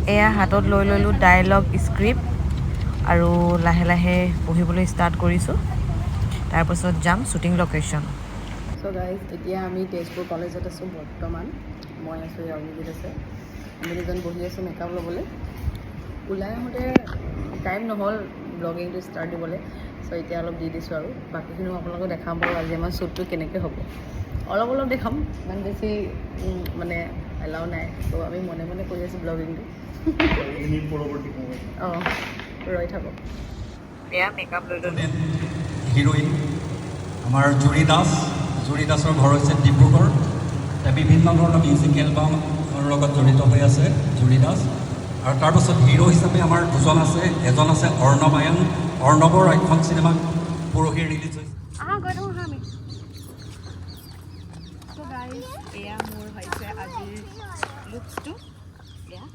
এয়া হাতত লৈ ল'লোঁ ডায়লগ স্ক্ৰিপ্ট আৰু লাহে লাহে পঢ়িবলৈ ষ্টাৰ্ট কৰিছোঁ তাৰপাছত যাম শ্বুটিং লোকেশ্যন চ' গাইজ এতিয়া আমি তেজপুৰ কলেজত আছোঁ বৰ্তমান মই আছোঁ অভিজিত আছে আমি দুজন বহি আছোঁ মেকআপ ল'বলৈ ওলাই আহোঁতে টাইম নহ'ল ব্লগিংটো ষ্টাৰ্ট দিবলৈ চ' এতিয়া অলপ দি দিছোঁ আৰু বাকীখিনিও আপোনালোকক দেখাম বাৰু আজি আমাৰ শ্বুটটো কেনেকৈ হ'ব অলপ অলপ দেখাম ইমান বেছি মানে এলাও নাই ত' আমি মনে মনে কৰি আছোঁ ব্লগিংটো অঁ ৰৈ থাকক এয়া মেকআপ লৈ ল'লোঁ হিৰোইন আমাৰ জুৰি দাসৰ ঘৰ হৈছে ডিব্ৰুগড় বিভিন্ন ধৰণৰ মিউজিক এলবামৰ লগত জড়িত হৈ আছে জুৰি দাস আৰু তাৰপাছত হিৰো হিচাপে আমাৰ দুজন আছে এজন আছে অৰ্ণৱ আয়ান অৰ্ণৱৰ এখন চিনেমা পৰহি ৰিলিজ